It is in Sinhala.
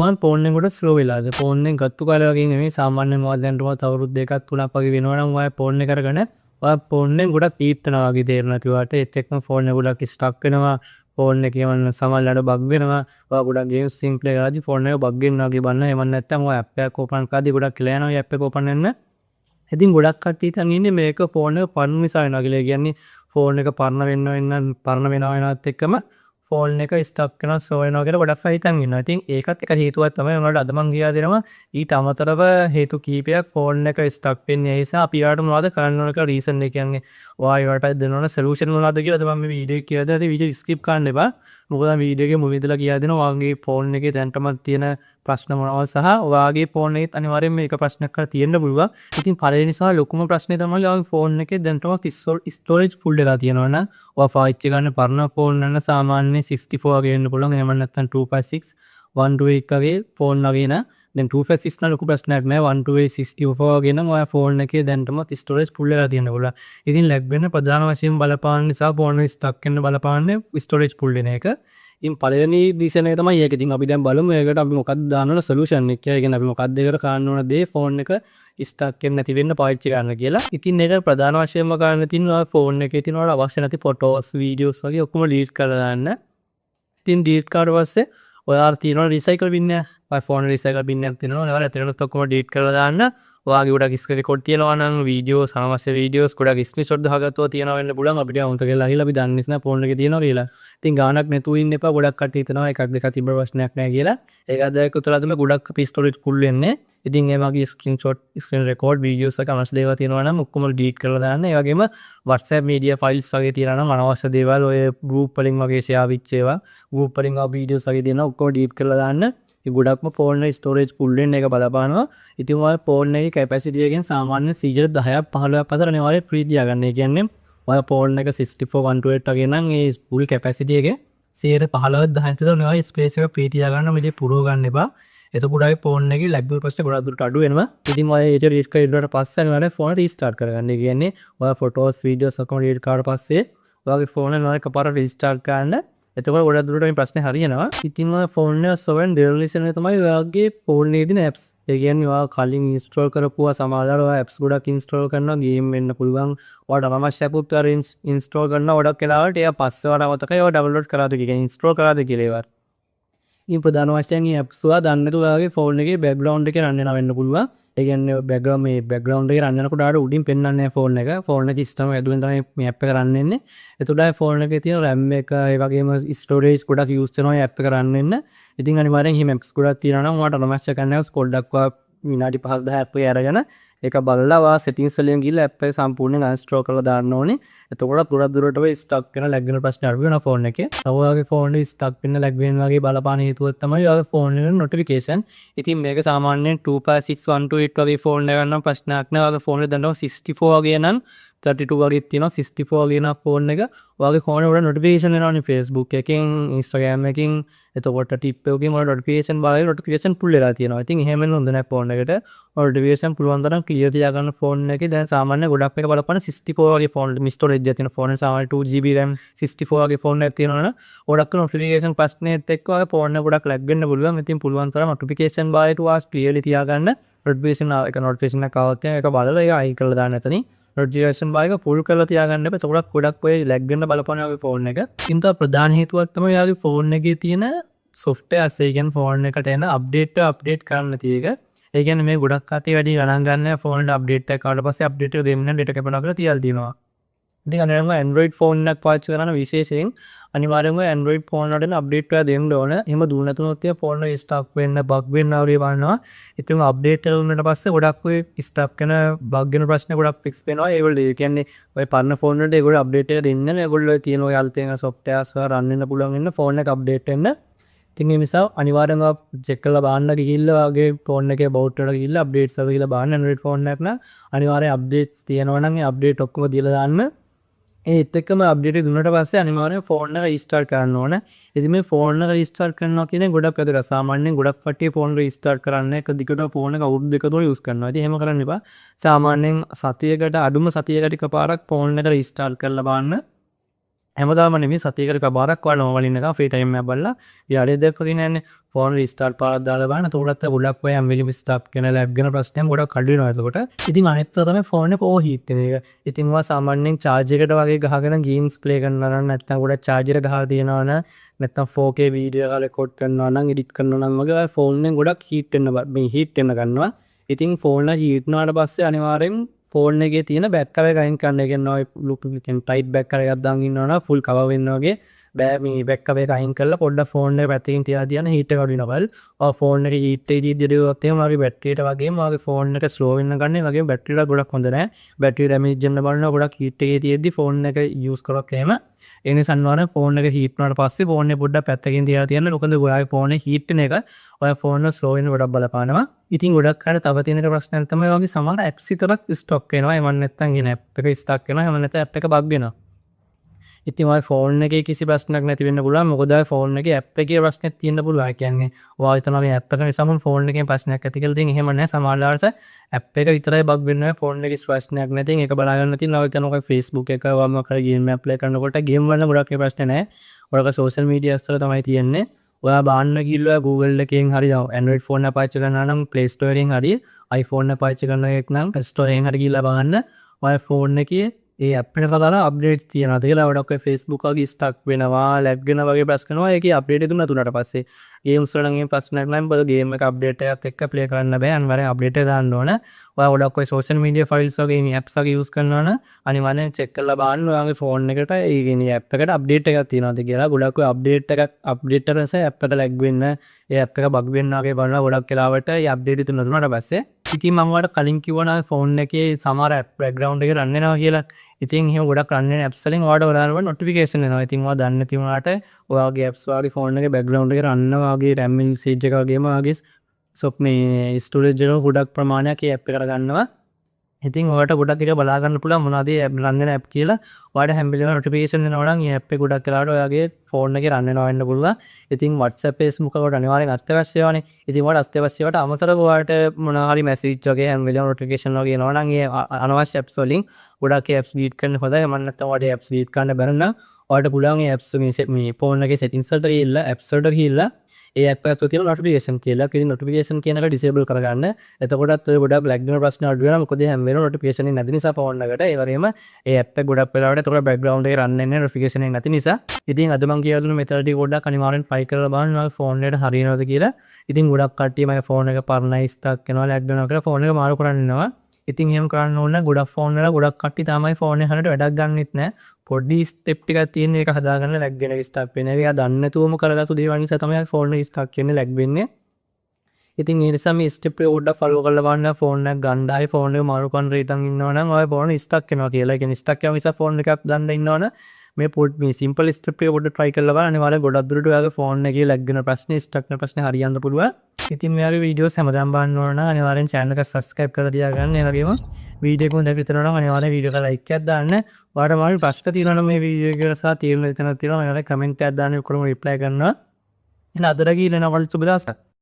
මම ෆෝන් එක ගොඩක් ස්ලෝ වෙලාද ෆෝන් එක ගත්තු කාලේ වගේ නෙමෙයි සාමාන්‍යයෙන් ඔයාලා දැනටමත් අවුරුදු දෙකක් තුනක් වගේ වෙනවනම් ඔයා ෆෝන් එක අරගෙන ඔයා ෆෝන් එක ගොඩක් පීප්තනවා වගේ තේරෙනවා කිව්වට ඒත් එක්කම ෆෝන් එක ගොඩක් ස්ටක් වෙනවා ෆෝන් එකේ වන්න සමහරවිට බග් වෙනවා ඔයා ගොඩක් ගේම්ස් සිම් ප්ලේ කරද්දි ෆෝන් එක බග් වෙනවා වගේ බලන්න එහෙම නැත්නම් ඔයා ඇප් එකක් ඕපන් කරද්දි ගොඩක් කියලා යනවා ඒ ඇප් එක ඕපන් වෙන්න ඉතින් ගොඩක් කට්ටිය හිතන් ඉන්නේ මේක ෆෝන් එක පරණ නිසා වෙනවා කියලා. ඒ කියන්නේ ෆෝන් එක පරණ වෙනවත් එක්කම ෆෝන් එක ස්ටක් වෙනවා ස්ලෝ වෙනවා කියලා ගොඩක් අය හිතන් ඉන්නවා. ඉතින් ඒකත් එක හේතුවක් තමයි උනාට අද මම කියා දෙනවා ඊට අමතරව හේතු කීපයක් ෆෝන් එක ස්ටක් වෙන්නේ ඒ නිසා අපි යාට මොනවද කරන්න ඕන කියලා රීසන් එක කියන්නේ ඔයා යාට දෙනවන සොලියුෂන් මොනවද කියලා අද මම මේ වීඩියෝ එක කියලා දෙනවා. වීඩියෝ ස්කිප් කරන්න එපා. මොකද වීඩියෝ එකේ මුල ඉඳලා කියා දෙනවා ඔයාගේ ෆෝන් එකේ දැනටමත් තියෙන ප්‍රශ්න මොනවද සහ ඔයාගේ ෆෝන් එකෙත් අනිවාර්යයෙන් මේක ප්‍රශ්නයක් කරලා තියෙන්න පුළුවන්. ඉතින් පළවෙනි සහ ලොකුම ප්‍රශ්නේ තමයි ඔයාගේ ෆෝන් එකේ දැනටමත් ස්ටෝරේජ් ෆුල් වෙලා තියෙනවා නම් ඔයා පාවිච්චි කරන පරණ ෆෝන් නම් සාමාන්‍ය 64 වගේ වෙන්න පුළුවන්. එහෙම නැත්නම් 256 128 වගේ ෆෝන් වගේ න දැන් 256 නම් ලොකු ප්‍රශ්නයක් නෑ 128 64 වගේ නම් ඔයා ෆෝන් එකේ දැනටමත් ස්ටෝරේජ් ෆුල් වෙලා තියෙන්න පුළුවන්. ඉතින් ලැග් වෙන ප්‍රධාන වශයෙන් බලපාන නිසා ෆෝන් එක ස්ටක් වෙන්න බලපාන්නේ ස්ටෝරේජ් ෆුල් වෙන එක. ඉතින් පළවෙනි රීසන් එක තමයි ඒක. ඉතින් අපි දැන් බලමු ඒකට අපි මොකක්ද දාන්න ඕන සොලියුෂන් එක. ඒ කියන්නේ අපි මොකක්ද ඒකට කරන්න ඕන දේ ෆෝන් එක ස්ටක් වෙන්නේ නැති වෙන්න පාවිච්චි කරන්න කියලා. ඉතින් ඒක ප්‍රධාන වශයෙන්ම කරන්න තියෙනවා ෆෝන් එකේ තියෙන අවශ්‍ය නැති ෆොටෝස් වීඩියෝස් වගේ ඔක්කොම ඩිලීට් කරලා දාන්න. ඉතින් ඩිලීට් කරලා පස්සේ ඔයාලා තියෙනවා රීසයිකල් බින් එක. ඔය ෆෝන් රීසයිකල් බින් එකක් තියෙනවා. ඔයාලා එතනට ඔක්කොම ඩිලීට් කරලා දාන්න. ඔයාගේ ගොඩක් ස්ක්‍රීන් රෙකෝඩ් තියෙනවා නම් වීඩියෝස් අනවශ්‍ය වීඩියෝස් ගොඩක් ස්ක්‍රීන්ෂොට් දාගත්තා තියෙනවා වෙන්න පුළුවන්. අපිට අමුත කියලා අහිලා අපි දන්නේ නැහැ ෆෝන් එකේ තියෙනවා කියලා. ඉතින් ගානක් නැතුව ඉන්න එපා. ගොඩක් කට්ටිය හිතනවා එකක් දෙකක් තිබ්බ ප්‍රශ්නයක් නැහැ කියලා. ඒකත් දැක්ක උතරලා තමයි ගොඩක් අපි ස්ටෝරේජ් ෆුල් වෙන්නේ. ඉතින් ඒ වගේ ස්ක්‍රීන්ෂොට් ස්ක්‍රීන් රෙකෝඩ් වීඩියෝස් එක අනවශ්‍ය දේවල් තියෙනවා නම් ඔක්කොම ඩිලීට් කරලා දාන්න. ඒ වගේම WhatsApp මීඩියා ෆයිල්ස් වගේ තියෙනවා නම් අනවශ්‍ය දේවල් ඔය ගෲප් වලින් වගේ ෂෙයා වෙච්ච ඒවා ගෲප් වලින් ආව වීඩියෝස් වගේ තියෙනවා ඔක්කොම ඩිලීට් කරලා දාන්න. ඒ ගොඩක්ම ෆෝන් එකේ ස්ටෝරේජ් ෆුල් වෙන එක බලපානවා. ඉතින් ඔයාලා ෆෝන් එකේ කැපැසිටි එකෙන් සාමාන්‍ය 10%ක් 15ක් අතර අනිවාර්යයෙන් ෆ්‍රී තියාගන්න. ඒ කියන්නේ ඔයාලා ෆෝන් එක 64 128 වගේ නම් ඒ ෆුල් කැපැසිටි එකේ 15ක් 10ක් විතර ඔයාලා ස්පේස් එක ෆ්‍රී තියාගන්න මෙතේ පුරව ගන්න එපා. එතකොට ආයේ ෆෝන් එකේ ලැබ් වල ප්‍රශ්න ගොඩක් දුරට අඩු වෙනවා. ඉතින් ඔයා ඒක රීච් කරලා පස්සේ අනිවාර්යයෙන් ෆෝන් රීස්ටාර්ට් කරගන්න. ඒ කියන්නේ ඔයා ෆොටෝස් වීඩියෝස් ඔක්කොම ඩිලීට් කරලා පස්සේ ඔයාගේ ෆෝන් එක නෝන එකපාරට රීස්ටාර්ට් කරන්න. එතකොට ගොඩක් දුරට මේ ප්‍රශ්නේ හරියනවා. ඉතින් ඔය ෆෝන් එක සොවෙන් ඩෙලිවරිසන් එක තමයි ඔයාගේ ෆෝන් එකේ තියෙන apps. ඒ කියන්නේ ඔයා කලින් ඉන්ස්ටෝල් කරපුවා සමහරවල් ඔයා apps ගොඩක් ඉන්ස්ටෝල් කරනවා ගේම් වෙන්න පුළුවන්. ඔයාට අවශ්‍ය app උත් ඉන්ස්ටෝල් කරනවා ගොඩක් වෙලාවට ඒක පස්සේ ඔයාලා මතකයි ඔයා ඩවුන්ලෝඩ් කරාද කියලා ඉන්ස්ටෝල් කරාද කියලා ඒවා. ඉතින් ප්‍රධාන වශයෙන් මේ apps ඔයා දන්නේ නැතුව ඔයාගේ ෆෝන් එකේ බෑග්ග්‍රවුන්ඩ් එකේ රන් වෙන්න පුළුවන්. ඒ කියන්නේ බෑග්ග්‍රවුන්ඩ් එකේ රන් වෙනකොට ආඩ උඩින් පෙන්වන්නේ නැහැ ෆෝන් එක. ෆෝන් එකේ සිස්ටම් ඇතුලෙන් තමයි මේ app එක රන් වෙන්නේ. එතකොට ආයේ ෆෝන් එකේ තියෙන RAM එක ඒ වගේම ස්ටෝරේජ් ගොඩක් යූස් වෙනවා මේ app එක රන් වෙන්න. ඉතින් අනිවාර්යෙන් හිම apps ගොඩක් තියෙනවා නම් ඔයාට අවශ්‍ය කරන apps පොඩ්ඩක් ඔයා විනාඩි 5-10 app එක අරගෙන ඒක බලලා ඔයා settings වලින් ගිහලා app එක සම්පූර්ණයෙන් uninstall කරලා දාන්න ඕනේ. එතකොට ගොඩක් දුරට ඔය stuck වෙන lag වෙන ප්‍රශ්න අඩු වෙනවා ෆෝන් එකේ. තව ඔයාගේ ෆෝන් එකේ stuck වෙන lag වෙන වගේ බලපාන හේතුවක් තමයි ඔයාගේ ෆෝන් එකේ notification. ඉතින් මේක සාමාන්‍යයෙන් 256 128 වගේ ෆෝන් එකක් නම් ප්‍රශ්නයක් නෑ. ඔයාගේ ෆෝන් එක දැන් 64 වගේ නම් 32 වගේ තියෙනවා 64 වගේ නම් ෆෝන් එක ඔයාගේ ෆෝන් වල notification එනවනේ Facebook එකකින් Instagram එකකින් එතකොට tip එකකින් වල notification full වෙලා තියෙනවා. ඉතින් එහෙම වෙන හොඳ නෑ ෆෝන් එකට. notification පුළුවන් තරම් clear තියාගන්න ෆෝන් එකේ. දැන් සාමාන්‍ය ගොඩක් එක බලපාන 64 වගේ ෆෝන් storage එක තියෙන ෆෝන් එක සාමාන්‍ය 2GB RAM 64 වගේ ෆෝන් එකක් තියෙනවනේ ගොඩක් notification ප්‍රශ්නෙත් එක්ක ඔයාගේ ෆෝන් එක ගොඩක් lag වෙන්න පුළුවන්. ඉතින් පුළුවන් තරම් notification bar එක වාස් clearly තියාගන්න. notification එක આવත් ඒක බලලා ඒක අයින් කරලා දාන්න එතනින්. notification bar එක full කරලා තියාගන්න එපා. ඒකට ගොඩක් ඔය lag වෙන්න බලපාන ඔයාගේ ෆෝන් එක. ඉතින් තව ප්‍රධාන හේතුවක් තමයි ඔයාගේ ෆෝන් එකේ තියෙන softwares. ඒ කියන්නේ ෆෝන් එකට එන update කරන්න තියෙක. ඒ කියන්නේ මේ ගොඩක් කටේ වැඩි ගණන් ගන්න ෆෝන් එක අප්ඩේට් එකක් ආවට පස්සේ අප්ඩේට් එක දෙන්න ඩේටා කැපනවා කියලා තියලා තියෙනවා. ඉතින් අනිවාර්යෙන්ම Android ෆෝන් එකක් පාවිච්චි කරන විශේෂයෙන් අනිවාර්යෙන්ම Android ෆෝන් වලට අප්ඩේට් එකක් දෙන්න ඕන. එහෙම දුන්න නැතුනොත් ඒ ෆෝන් එක ස්ටක් වෙන්න, බග් වෙන්න වගේ බලනවා. ඉතින් අප්ඩේට් එක දුන්නාට පස්සේ ගොඩක් ඔය ස්ටක් වෙන, බග් වෙන ප්‍රශ්න ගොඩක් ෆික්ස් වෙනවා. ඒගොල්ලෝ ඒ කියන්නේ ඔය පරණ ෆෝන් වලට ඒගොල්ලෝ අප්ඩේට් එක දෙන්නේ නැහැ. ඒගොල්ලෝ තියෙන ඔය අලුතෙන් softwares රන් වෙන්න පුළුවන් වෙන ෆෝන් එක අප්ඩේට් වෙන්න. ඉතින් ඒ නිසා අනිවාර්යෙන්ම චෙක් කරලා බලන්න ගිහිල්ලා වගේ ෆෝන් එකේ බවුට් වලට ගිහිල්ලා අප්ඩේට්ස් වගේ කියලා බලන්න. Android ෆෝන් එකක් නම් අනිවාර්යෙන් අප්ඩේට්ස් තියෙනවා නම් ඒ අප්ඩේට් ඔක්කොම දීලා දාන්න. ඒත් එක්කම අප්ඩේට් එක දුන්නට පස්සේ අනිවාර්යෙන් ෆෝන් එක රීස්ටාර්ට් කරන්න ඕන. ඉතින් මේ ෆෝන් එක රීස්ටාර්ට් කරනවා කියන්නේ ගොඩක් වැදගත්. සාමාන්‍යයෙන් ගොඩක් කට්ටිය ෆෝන් රීස්ටාර්ට් කරන්නේ එක දිගට ෆෝන් එක අවුරුදු දෙක තුන යූස් කරනවා. ඉතින් එහෙම කරන්න එපා. සාමාන්‍යයෙන් සතියකට අඩුම සතියකට එකපාරක් ෆෝන් එක රීස්ටාර්ට් කරලා බලන්න. හැමදාම නෙමෙයි සතියකට එකපාරක් වගේ නොවලින් එක ෆ්‍රී ටයිම් එකක් බලලා ඊට දෙක දිනන්නේ ෆෝන් රීස්ටාර්ට් පාරක් දාලා බලන්න. එතකොටත් ගොඩක් ඔය හැම වෙලෙම ස්ටාප් කරන ලැබ් වෙන ප්‍රශ්නයන් ගොඩක් අඩු වෙනවා එතකොට. ඉතින් අනිත් තමයි ෆෝන් එක ඕවර් හීට් වෙන එක. ඉතින් ඔයා සාමාන්‍යයෙන් චාර්ජ් එකට වගේ ගහගෙන ගේම්ස් ප්ලේ කරනවා නම් නැත්නම් ගොඩක් චාර්ජර් ගහලා තියෙනවා නම් නැත්නම් 4K වීඩියෝ එකක් රෙකෝඩ් කරනවා නම් එඩිට් කරනවා නම් වගේ ෆෝන් එකෙන් ගොඩක් හීට් වෙන්න මේ හීට් වෙන්න ගන්නවා. ඉතින් ෆෝන් එක හීට් වුණාට පස්සේ අනිවාර්යෙන් ෆෝන් එකේ තියෙන බැක් කවර් එක අයින් කරන්න. ඒ කියන්නේ ඔය ටයිට් බැක් කවර් එකක් දාන් ඉන්නවනම් ෆුල් කවර් වෙන්න වගේ බෑ මේ බැක් කවර් එක අයින් කරලා පොඩ්ඩක් ෆෝන් එක පැත්තකින් තියලා තියන හීට් එක අඩු වෙනවල්. ඔය ෆෝන් එක හීට් එකේ දිදියොත් එහෙම වගේ බැටරියට වගේම වගේ ෆෝන් එක ස්ලෝ වෙන්න ගන්න. ඒ වගේම බැටරියට ගොඩක් හොඳ නැහැ. බැටරි ඩැමේජ් වෙන්න බලනවා ගොඩක් හීට් එකේ තියෙද්දි ෆෝන් එක යූස් කරොත් එහෙම. ඒ නිසා අනිවාර්යෙන් ෆෝන් එක හීට් වුණාට පස්සේ ෆෝන් එක පොඩ්ඩක් පැත්තකින් තියලා තියන්න. මොකද ඔයාගේ ෆෝන් එක හීට් වෙන එක ඔය ෆෝන් එක ස්ලෝ වෙන්න ගොඩක් බලපානවා. ඉතින් ගොඩක් අය තව තියෙන ප්‍රශ්නයක් තමයි වගේ සමහර ඇප්ස් විතරක් ස්ටොක් වෙනවා. එහෙම නැත්නම් කියන ඇප් එක ස්ටක් වෙනවා. එහෙම නැත්නම් ඇප් එක බග් වෙනවා. ඉතින් ඔය ෆෝන් එකේ කිසි ප්‍රශ්නයක් නැති වෙන්න පුළුවන්. මොකද ඔය ෆෝන් එකේ ඇප් එකේ ප්‍රශ්නයක් තියෙන්න පුළුවන්. ඒ කියන්නේ ඔයා හිතනවා මේ ඇප් එක නිසාම ෆෝන් එකේ ප්‍රශ්නයක් ඇති කියලා. ඉතින් එහෙම නැහැ. සමහර වෙලාවට ඇප් එක විතරයි බග් වෙන්නේ. ෆෝන් එකේ ප්‍රශ්නයක් නැති. ඒක බලාගන්න තියෙනවා. ඔය කියන්නේ Facebook එක වම කරලා ගේම් එකක් ප්ලේ කරනකොට ගේම් වල ගොඩක් ප්‍රශ්න නැහැ. ඔයාලගේ සෝෂල් මීඩියාස් වල තමයි තියෙන්නේ. ඔයා බාන්න ගිහිල්ලා Google එකෙන් හරි Android phone එක පාවිච්චි කරනවා නම් Play Store එකෙන් හරි iPhone එක පාවිච්චි කරන එකක් නම් App Store එකෙන් හරි ගිහිල්ලා බලන්න ඔය ෆෝන් එකේ ඒ ඇප් එකට දාලා අප්ඩේට්ස් තියෙනවා. ඒකලා ගොඩක් ඔය Facebook වගේ ස්ටක් වෙනවා, ලැග් වෙනවා වගේ ප්‍රශ්න කරනවා. ඒකේ අප්ඩේට් එක දුන්නාට පස්සේ ගේම්ස් වල නම් ඒ ප්‍රශ්නයක් නැහැ. මොකද ගේම් එක අප්ඩේට් එකක් එක්ක ප්ලේ කරන්න බෑ. අනිවාර්යෙන් අප්ඩේට් එක දාන්න ඕන. ඔයා ගොඩක් ඔය සෝෂල් මීඩියා ෆයිල්ස් වගේ මේ ඇප්ස් වගේ යූස් කරනවා නම් අනිවාර්යෙන් චෙක් කරලා බලන්න ඔයාගේ ෆෝන් එකට ඒ කියන්නේ ඇප් එකට අප්ඩේට් එකක් තියෙනවද කියලා. ගොඩක් ඔය අප්ඩේට් එක නිසා ඇප් එකට ලැග් වෙන්න, ඒ ඇප් එක බග් වෙන්න වගේ බලනවා. ගොඩක් වෙලාවට ඒ අප්ඩේට් එක දුන්නාට පස්සේ ඉතින් මම ඔයාලට කලින් කිව්වා ෆෝන් එකේ සමහර ඇප් බෑග්ග්‍රවුන්ඩ් එකේ රන් වෙනවා කියලා. ඉතින් එහෙම ගොඩක් රන් වෙන ඇප්ස් වලින් ඔයාලට ඔයාලට නොටිෆිකේෂන් එනවා. ඉතින් ඔයා දන්නේ නැති වුණාට ඔයාගේ ඇප්ස් වගේ ෆෝන් එකේ බෑග්ග්‍රවුන්ඩ් එකේ රන් වෙනවා වගේ RAM usage එක වගේම ඔයාගේ මේ ස්ටෝරේජ් එක ගොඩක් ප්‍රමාණයක් ඒ ඇප් එකට ගන්නවා. ඉතින් ඔයාලට ගොඩක් එක බලා ගන්න පුළුවන් මොනවද මේ රන් වෙන ඇප් කියලා. ඔයාලට හැම වෙලේම නොටිෆිකේෂන් එනවා නම් මේ ඇප් එක ගොඩක් වෙලාවට ඔයාගේ ෆෝන් එකේ රන් වෙනවා වෙන්න පුළුවන්. ඉතින් WhatsApp Facebook වලට අනිවාර්යෙන් අත්‍යවශ්‍ය ඒවානේ. ඉතින් ඔයාලට අත්‍යවශ්‍ය ඒවාට අමතරව ඔයාලට මොනවා හරි මැසේජ් වගේ හැම වෙලේම නොටිෆිකේෂන් වගේ එනවා නම් ඒ අනවශ්‍ය ඇප්ස් වලින් ගොඩක් ඒ ඇප්ස් ඩීලීට් කරන්න හොඳයි. මම නැත්නම් ඔයාලට ඒ ඇප්ස් ඩීලීට් කරන්න බැරි නම් ඔයාලට පුළුවන් ඒ ඇප්ස් මේ ෆෝන් එකේ settings වලට ගිහිල්ලා ඇප්ස් වලට ගිහිල්ලා ඒ ඇප් එකත් තියෙන නොටිෆිකේෂන් කියලා. ඉතින් නොටිෆිකේෂන් කියන එක ඩිසේබල් කරගන්න. එතකොටත් ඔය ගොඩක් බ්ලැක් වෙන ප්‍රශ්න අඩු වෙනවා. මොකද හැම වෙලේම නොටිෆිකේෂන් එක නැති නිසා ෆෝන් එකට. ඒ වගේම ඒ ඇප් එක ගොඩක් වෙලාවට එතකොට බෑග්ග්‍රවුන්ඩ් එකේ රන් වෙන්නේ නොටිෆිකේෂන් එක නැති නිසා. ඉතින් අද මම කියලා දුන්න මෙතන ටික ගොඩක් අනිවාර්යෙන් try කරලා බලන්න ඔයාගේ ෆෝන් එකට හරියනවද කියලා. ඉතින් ගොඩක් කට්ටිය මගේ ෆෝන් එක පරණයි ස්ටක් වෙනවා ලැග් වෙනවා කියලා ෆෝන් එක මාරු කරන්න ඉන්නවා. ඉතින් එහෙම කරන්න ඕන ගොඩක් ෆෝන් වල ගොඩක් කට්ටිය තමයි ෆෝන් එක හරියට වැඩක් ගන්නෙත් නැහැ. පොඩි ස්ටෙප් ටිකක් තියෙන එක හදාගන්න ලැග් වෙන එක ස්ටක් වෙන එක. එයා දන්නේ නැතුවම කරගත්තු දේවල් නිසා තමයි ෆෝන් එක ස්ටක් වෙන්නේ ලැග් වෙන්නේ. ඉතින් ඒ නිසා මේ ස්ටෙප් එක පොඩ්ඩක් ෆලෝ කරලා බලන්න. ෆෝන් එක ගන්න ආයි ෆෝන් එක මාරු කරන්න රීතන් ඉන්නවනම් ඔය ෆෝන් ස්ටක් වෙනවා කියලා. ඒ කියන්නේ ස්ටක් වෙන නිසා ෆෝන් එකක් දාන්න ඉන්නවනම් මේ සිම්පල් ස්ටෙප් එක පොඩ්ඩක් try කරලා බලන්න. අනිවාර්යෙන් ගොඩක් දුරට ඔයාගේ ෆෝන් එකේ ලැග් වෙන ප්‍රශ්නේ ස්ටක් වෙන ප්‍රශ්නේ හරියන්න පුළුවන්. ඉතින් මෙයාගේ වීඩියෝස් හැමදාම බලන්න ඕන නම් අනිවාර්යෙන් channel එක subscribe කරලා තියාගන්න. ඒ වගේම වීඩියෝ එක හොඳට විතරනවා නම් අනිවාර්යෙන් වීඩියෝ එකට like එකක් දාන්න. ඔයාලට මොනවද ප්‍රශ්න තියෙනවා නම් මේ වීඩියෝ එක ගැන සහ තීරණ දෙතනක් තියෙනවා. ඔයාලා comment එකක් දාන්න ඔක්කොම reply කරනවා. එහෙනම් අදට ගිහින් එනවා වල සුබ දවසක්.